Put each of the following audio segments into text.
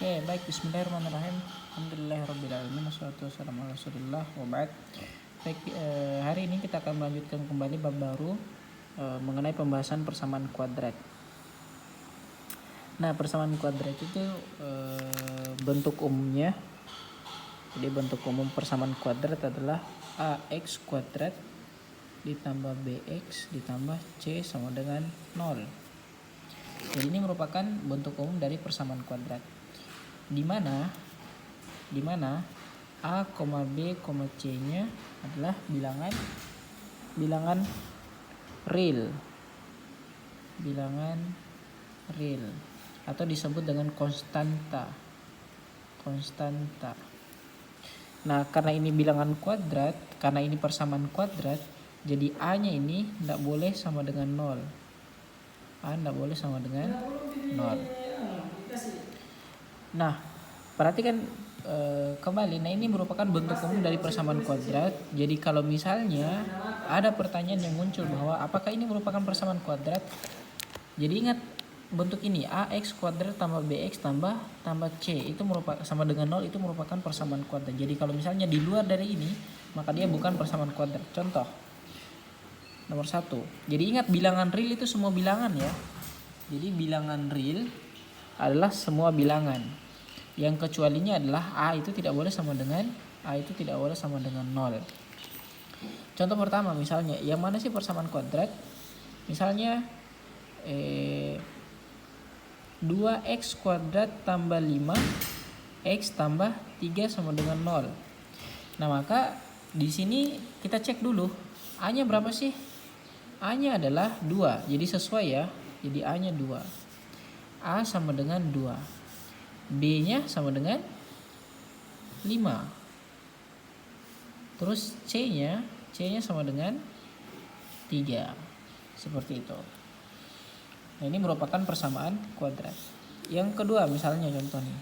Oke, baik. Bismillahirrahmanirrahim. Alhamdulillahirrahmanirrahim. Wassalatu wassalamu ala rasulillah wa ba'd. Baik, hari ini kita akan melanjutkan kembali bab baru mengenai pembahasan persamaan kuadrat. Nah, persamaan kuadrat itu bentuk umumnya. Jadi bentuk umum persamaan kuadrat adalah ax kuadrat ditambah bx ditambah c sama dengan 0. Jadi ini merupakan bentuk umum dari persamaan kuadrat. Di mana a, b, c-nya adalah bilangan real. Bilangan real atau disebut dengan konstanta. Nah, karena ini bilangan kuadrat, karena ini persamaan kuadrat, jadi a-nya ini tidak boleh sama dengan 0. A tidak boleh sama dengan 0. Nah, perhatikan kembali. Nah, ini merupakan bentuk umum dari persamaan kuadrat. Jadi kalau misalnya ada pertanyaan yang muncul bahwa apakah ini merupakan persamaan kuadrat, jadi ingat bentuk ini ax kuadrat tambah bx tambah c itu merupakan sama dengan 0, itu merupakan persamaan kuadrat. Jadi kalau misalnya di luar dari ini, maka dia bukan persamaan kuadrat. Contoh nomor 1. Jadi ingat bilangan real itu semua bilangan ya. Jadi bilangan real adalah semua bilangan. Yang kecualinya adalah a itu tidak boleh sama dengan 0. Contoh pertama misalnya, yang mana sih persamaan kuadrat? Misalnya 2x kuadrat tambah 5 x tambah 3 sama dengan 0. Nah, maka di sini kita cek dulu a-nya berapa sih? A-nya adalah 2. Jadi sesuai ya. Jadi a-nya 2. A sama dengan 2. B-nya sama dengan 5. Terus C-nya sama dengan 3. Seperti itu. Nah, ini merupakan persamaan kuadrat. Yang kedua misalnya contoh nih.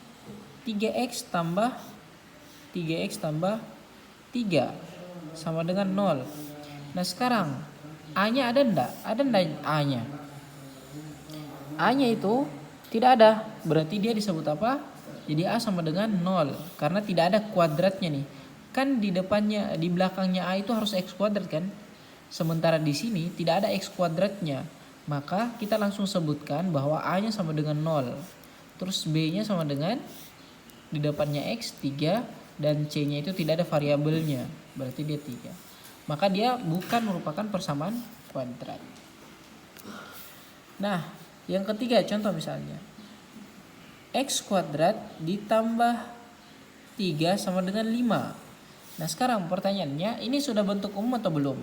3x tambah 3 sama dengan 0. Nah, sekarang a-nya ada enggak? Ada enggak a-nya? A-nya itu tidak ada. Berarti dia disebut apa? Jadi a sama dengan 0 karena tidak ada kuadratnya nih. Kan di depannya, di belakangnya a itu harus x kuadrat kan? Sementara di sini tidak ada x kuadratnya. Maka kita langsung sebutkan bahwa a-nya sama dengan 0. Terus b-nya sama dengan di depannya x 3 dan c-nya itu tidak ada variabelnya. Berarti dia 3. Maka dia bukan merupakan persamaan kuadrat. Nah, yang ketiga contoh misalnya x kuadrat ditambah 3 sama dengan 5. Nah, sekarang pertanyaannya, ini sudah bentuk umum atau belum?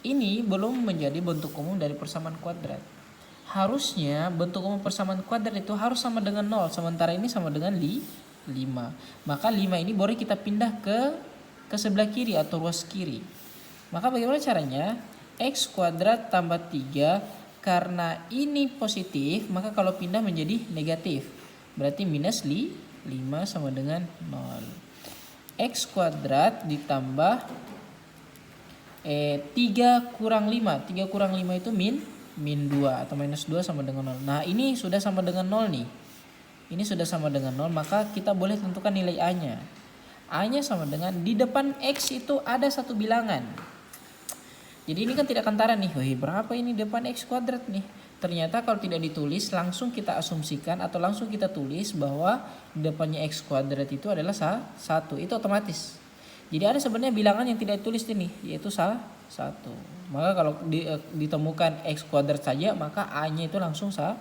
Ini belum menjadi bentuk umum dari persamaan kuadrat. Harusnya bentuk umum persamaan kuadrat itu harus sama dengan 0. Sementara ini sama dengan 5. Maka 5 ini boleh kita pindah ke sebelah kiri atau ruas kiri. Maka bagaimana caranya? X kuadrat tambah 3, karena ini positif, maka kalau pindah menjadi negatif. Berarti minus 5 sama dengan 0. X kuadrat ditambah 3 kurang 5. 3 kurang 5 itu min 2 atau minus 2 sama dengan 0. Nah, ini sudah sama dengan 0 nih. Ini sudah sama dengan 0, maka kita boleh tentukan nilai A-nya. A-nya sama dengan, di depan X itu ada satu bilangan. Jadi ini kan tidak kentara nih. Wih, berapa ini depan X kuadrat nih? Ternyata kalau tidak ditulis, langsung kita asumsikan atau langsung kita tulis bahwa depannya X kuadrat itu adalah 1. Itu otomatis. Jadi ada sebenarnya bilangan yang tidak ditulis ini, yaitu 1. Maka kalau ditemukan X kuadrat saja, maka A-nya itu langsung 1.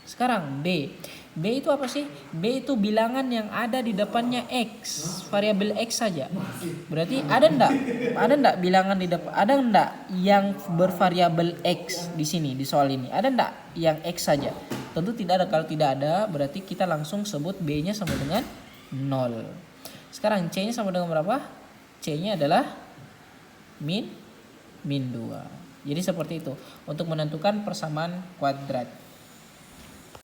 Sekarang B itu apa sih? B itu bilangan yang ada di depannya X, variabel X saja. Berarti ada enggak bilangan di depan? Ada enggak yang bervariabel X di sini, di soal ini? Ada enggak yang X saja? Tentu tidak ada. Kalau tidak ada, berarti kita langsung sebut B-nya sama dengan 0. Sekarang C-nya sama dengan berapa? C-nya adalah min 2. Jadi seperti itu untuk menentukan persamaan kuadrat.